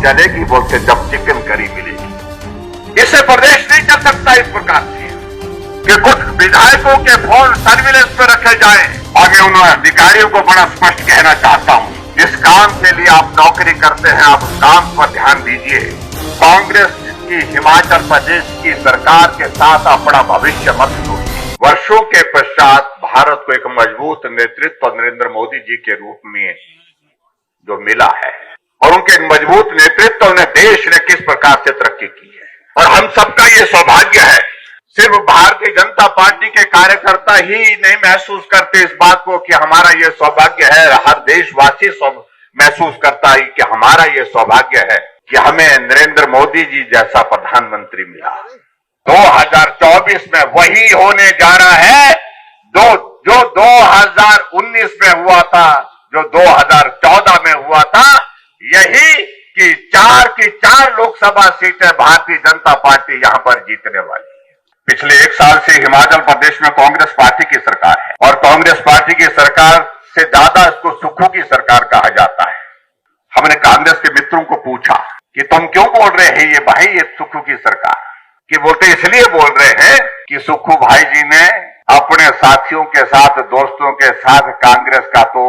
चलेगी बोलते जब चिकन करी मिलेगी। इससे प्रदेश नहीं चल सकता इस प्रकार से कि कुछ विधायकों के फोन सर्विलेंस पे रखे जाएं। और मैं उन अधिकारियों को बड़ा स्पष्ट कहना चाहता हूं, जिस काम के लिए आप नौकरी करते हैं आप उस काम पर ध्यान दीजिए। कांग्रेस की हिमाचल प्रदेश की सरकार के साथ अपना भविष्य मत जोड़िए। वर्षों के पश्चात भारत को एक मजबूत नेतृत्व नरेंद्र मोदी जी के रूप में जो मिला है और उनके मजबूत नेतृत्व ने देश ने किस प्रकार से तरक्की की है और हम सबका ये सौभाग्य है। सिर्फ भारतीय जनता पार्टी के कार्यकर्ता ही नहीं महसूस करते इस बात को कि हमारा ये सौभाग्य है, हर देशवासी महसूस करता है कि हमारा ये सौभाग्य है कि हमें नरेंद्र मोदी जी जैसा प्रधानमंत्री मिला। 2024 में वही होने जा रहा है जो 2019 में हुआ था, जो 2014 में हुआ था, यही कि 4 की 4 लोकसभा सीटें भारतीय जनता पार्टी यहां पर जीतने वाली है। पिछले 1 साल से हिमाचल प्रदेश में कांग्रेस पार्टी की सरकार है और कांग्रेस पार्टी की सरकार से ज्यादा इसको सुक्खू की सरकार कहा जाता है। हमने कांग्रेस के मित्रों को पूछा कि तुम क्यों बोल रहे हैं ये भाई ये सुक्खू की सरकार, कि बोलते इसलिए बोल रहे हैं कि सुक्खू भाई जी ने अपने साथियों के साथ दोस्तों के साथ कांग्रेस का तो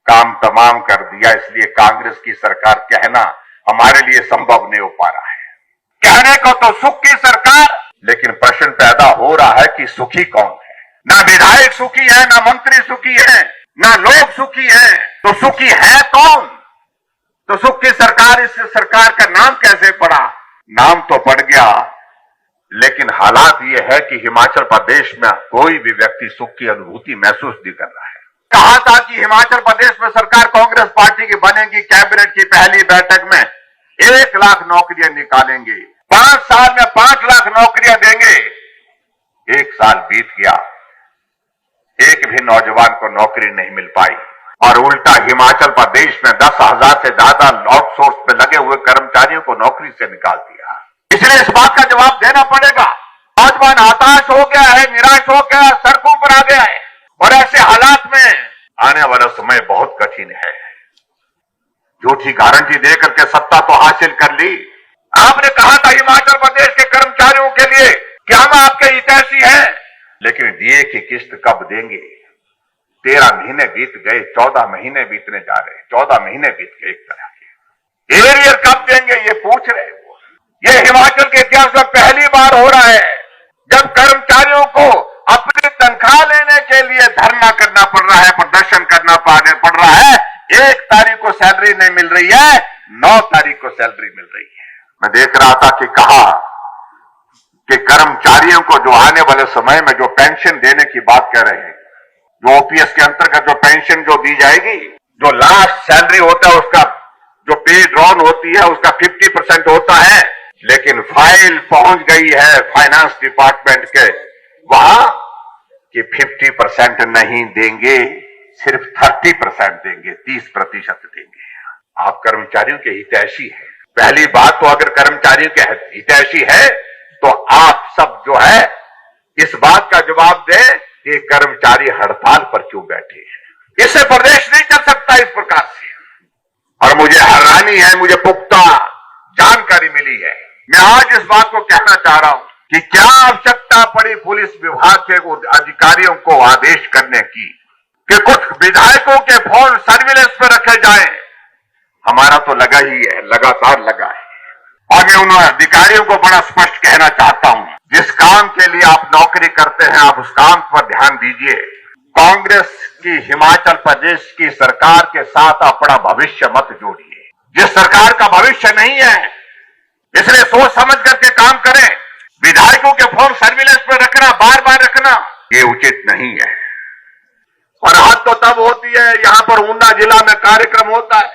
काम तमाम कर दिया, इसलिए कांग्रेस की सरकार कहना हमारे लिए संभव नहीं हो पा रहा है। कहने को तो सुख की सरकार, लेकिन प्रश्न पैदा हो रहा है कि सुखी कौन है। ना विधायक सुखी है, ना मंत्री सुखी है, ना लोग सुखी हैं, तो सुखी है कौन? तो सुख की सरकार, इस सरकार का नाम कैसे पड़ा? नाम तो पड़ गया, लेकिन हालात ये है कि हिमाचल प्रदेश में कोई भी व्यक्ति सुख की अनुभूति महसूस नहीं कर रहा है। कहा था कि हिमाचल प्रदेश में सरकार कांग्रेस पार्टी की बनेगी, कैबिनेट की पहली बैठक में 1 लाख नौकरियां निकालेंगे, 5 साल में 5 लाख नौकरियां देंगे। 1 साल बीत गया, एक भी नौजवान को नौकरी नहीं मिल पाई और उल्टा हिमाचल प्रदेश में 10,000 से ज्यादा आउटसोर्स पे लगे हुए कर्मचारियों को नौकरी से निकाल दिया। इसलिए इस बात का जवाब देना पड़ेगा। नौजवान हताश हो गया है, निराश हो गया, सड़कों पर आ गया है और ऐसे हालात में आने वाला समय बहुत कठिन है। झूठी गारंटी देकर के सत्ता तो हासिल कर ली। आपने कहा था हिमाचल प्रदेश के कर्मचारियों के लिए कि हम आपके हितैषी हैं, लेकिन डीए की किस्त कब देंगे? 13 महीने बीत गए, 14 महीने बीतने जा रहे, 14 महीने बीत गए एक तरह के। एरियर कब देंगे ये पूछ रहे वो। ये हिमाचल के इतिहास में पहली बार हो रहा है जब कर्मचारियों को अपनी तनख्वाह लेने के लिए धरना करना पड़ रहा है, प्रदर्शन करना पड़ रहा है। 1 तारीख को सैलरी नहीं मिल रही है, 9 तारीख को सैलरी मिल रही है। मैं देख रहा था कि कहा कि कर्मचारियों को जो आने वाले समय में जो पेंशन देने की बात कर रहे हैं, जो ओपीएस के अंतर्गत जो पेंशन जो दी जाएगी, जो लास्ट सैलरी होता है उसका जो पे ड्रॉन होती है उसका 50% होता है, लेकिन फाइल पहुंच गई है फाइनेंस डिपार्टमेंट के वहां कि 50% नहीं देंगे, सिर्फ 30% देंगे, 30% देंगे। आप कर्मचारियों के हितैषी हैं। पहली बात तो अगर कर्मचारियों के हितैषी है तो आप सब जो है इस बात का जवाब दें कि कर्मचारी हड़ताल पर क्यों बैठे हैं। इससे प्रदेश नहीं चल सकता इस प्रकार से। और मुझे हैरानी है, मुझे पुख्ता जानकारी मिली है। मैं आज इस बात को कहना चाह रहा हूं कि क्या आवश्यकता पड़ी पुलिस विभाग के अधिकारियों को आदेश करने की कि कुछ विधायकों के फोन सर्विलेंस पर रखे जाएं। हमारा तो लगा ही है, लगातार लगा है। और मैं उन अधिकारियों को बड़ा स्पष्ट कहना चाहता हूं, जिस काम के लिए आप नौकरी करते हैं आप उस काम पर ध्यान दीजिए। कांग्रेस की हिमाचल प्रदेश की सरकार के साथ अपना भविष्य मत जोड़िए। जिस सरकार का भविष्य नहीं है, इसलिए सोच समझ करके काम करें। विधायकों के फोन सर्विलेंस पर रखना, बार बार रखना, ये उचित नहीं है। और हद तो तब होती है, यहां पर ऊना जिला में कार्यक्रम होता है,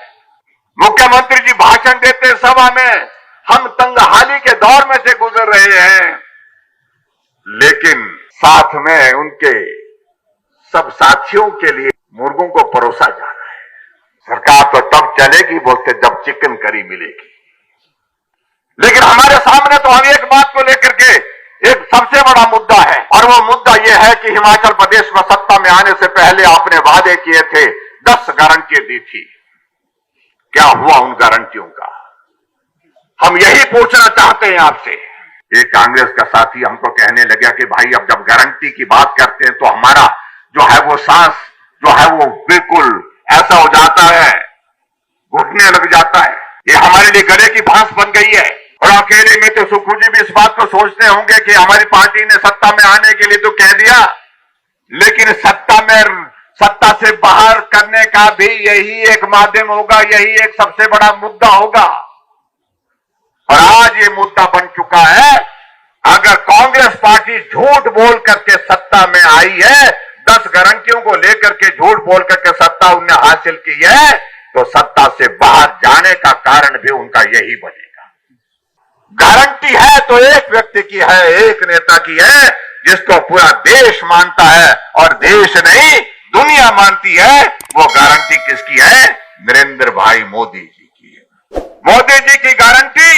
मुख्यमंत्री जी भाषण देते सभा में, हम तंगहाली के दौर में से गुजर रहे हैं, लेकिन साथ में उनके सब साथियों के लिए मुर्गों को परोसा जा रहा है। सरकार तो तब चलेगी बोलते जब चिकन करी मिलेगी। लेकिन हमारे सामने तो हम एक बात को लेकर के एक सबसे बड़ा मुद्दा है, और वो मुद्दा यह है कि हिमाचल प्रदेश में सत्ता में आने से पहले आपने वादे किए थे, 10 गारंटियां दी थी। क्या हुआ उन गारंटियों का? हम यही पूछना चाहते हैं आपसे। ये कांग्रेस का साथी हमको कहने लगा कि भाई अब जब गारंटी की बात करते हैं तो हमारा जो है वो सांस जो है वो बिल्कुल ऐसा हो जाता है, घुटने लग जाता है। ये हमारे लिए गले की फांस बन गई है। और अकेले में तो सुक्खू जी भी इस बात को सोचते होंगे कि हमारी पार्टी ने सत्ता में आने के लिए तो कह दिया, लेकिन सत्ता से बाहर करने का भी यही एक माध्यम होगा, यही एक सबसे बड़ा मुद्दा होगा। और आज ये मुद्दा बन चुका है। अगर कांग्रेस पार्टी झूठ बोल करके सत्ता में आई है, 10 गारंटियों को लेकर के झूठ बोल करके सत्ता उन्हें हासिल की है, तो सत्ता से बाहर जाने का कारण भी उनका यही बनेगा। गारंटी है तो एक व्यक्ति की है, एक नेता की है, जिसको पूरा देश मानता है और देश नहीं दुनिया मानती है। वो गारंटी किसकी है? नरेंद्र भाई मोदी जी की है। मोदी जी की गारंटी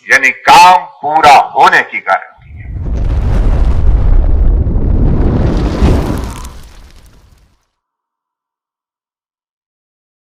यानी काम पूरा होने की गारंटी।